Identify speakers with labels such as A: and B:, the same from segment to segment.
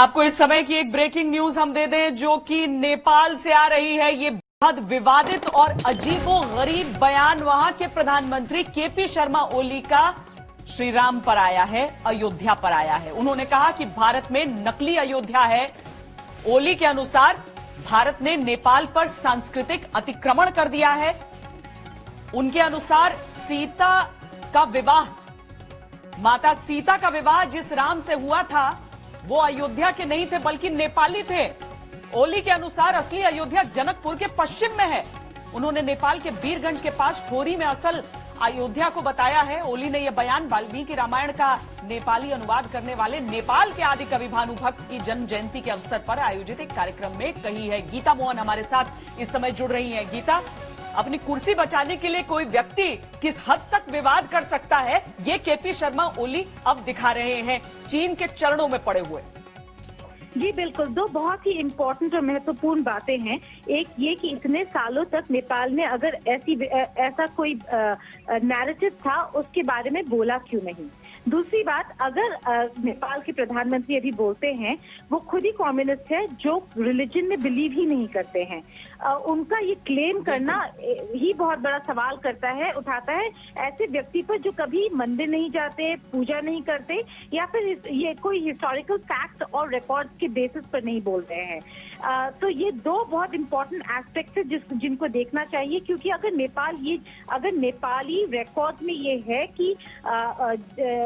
A: आपको इस समय की एक ब्रेकिंग न्यूज हम दे दें जो कि नेपाल से आ रही है। ये बेहद विवादित और अजीबोगरीब बयान वहां के प्रधानमंत्री केपी शर्मा ओली का श्री राम पर आया है, अयोध्या पर आया है। उन्होंने कहा कि भारत में नकली अयोध्या है। ओली के अनुसार भारत ने नेपाल पर सांस्कृतिक अतिक्रमण कर दिया है। उनके अनुसार सीता का विवाह, माता सीता का विवाह जिस राम से हुआ था वो अयोध्या के नहीं थे बल्कि नेपाली थे। ओली के अनुसार असली अयोध्या जनकपुर के पश्चिम में है। उन्होंने नेपाल के वीरगंज के पास ठोरी में असल अयोध्या को बताया है। ओली ने यह बयान वाल्मीकि रामायण का नेपाली अनुवाद करने वाले नेपाल के आदि कवि भानुभक्त की जन्म जयंती के अवसर पर आयोजित एक कार्यक्रम में कही है। गीता मोहन हमारे साथ इस समय जुड़ रही हैं। गीता, अपनी कुर्सी बचाने के लिए कोई व्यक्ति किस हद तक विवाद कर सकता है, ये केपी शर्मा ओली अब दिखा रहे हैं चीन के चरणों में पड़े हुए।
B: जी बिल्कुल, दो बहुत ही इम्पोर्टेंट और महत्वपूर्ण बातें हैं। एक ये कि इतने सालों तक नेपाल ने अगर ऐसा कोई नैरेटिव था उसके बारे में बोला क्यों नहीं। दूसरी बात, अगर नेपाल के प्रधानमंत्री अभी बोलते हैं, वो खुद ही कम्युनिस्ट है जो रिलीजन में बिलीव ही नहीं करते हैं। उनका ये क्लेम करना ही बहुत बड़ा सवाल उठाता है ऐसे व्यक्ति पर जो कभी मंदिर नहीं जाते, पूजा नहीं करते या फिर ये कोई हिस्टोरिकल फैक्ट और रिकॉर्ड्स के बेसिस पर नहीं बोल रहे हैं। तो ये दो बहुत इंपॉर्टेंट एस्पेक्ट है जिनको देखना चाहिए, क्योंकि अगर नेपाली रिकॉर्ड में ये है कि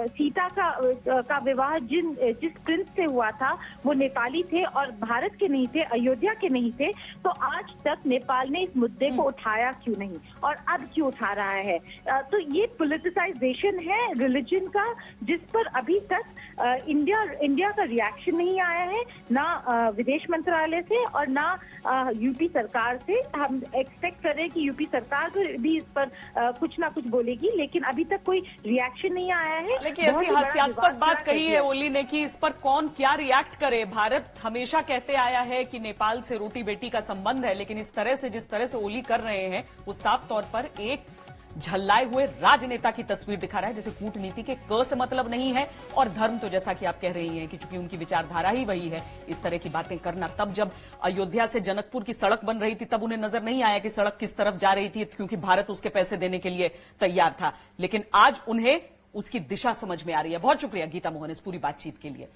B: सीता का विवाह जिस प्रिंस से हुआ था वो नेपाली थे और भारत के नहीं थे, अयोध्या के नहीं थे, तो आज तक नेपाल ने इस मुद्दे को उठाया क्यों नहीं और अब क्यों उठा रहा है। तो ये पॉलिटिसाइजेशन है रिलीजन का, जिस पर अभी तक इंडिया का रिएक्शन नहीं आया है, ना विदेश मंत्रालय से और ना यूपी सरकार से। हम एक्सपेक्ट कर रहे हैं कि यूपी सरकार भी इस पर कुछ ना कुछ बोलेगी, लेकिन अभी तक कोई रिएक्शन नहीं आया है।
A: लेकिन ऐसी हास्यास्पद बात कही है ओली ने कि इस पर कौन क्या रिएक्ट करे। भारत हमेशा कहते आया है कि नेपाल से रोटी बेटी का संबंध है, लेकिन इस तरह से जिस तरह से ओली कर रहे हैं वो साफ तौर पर एक झल्लाए हुए राजनेता की तस्वीर दिखा रहा है, जैसे कूटनीति के क से मतलब नहीं है और धर्म तो जैसा कि आप कह रही हैं कि चूंकि उनकी विचारधारा ही वही है इस तरह की बातें करना। तब जब अयोध्या से जनकपुर की सड़क बन रही थी तब उन्हें नजर नहीं आया कि सड़क किस तरफ जा रही थी, क्योंकि भारत उसके पैसे देने के लिए तैयार था। लेकिन आज उन्हें उसकी दिशा समझ में आ रही है। बहुत शुक्रिया गीता मोहन इस पूरी बातचीत के लिए।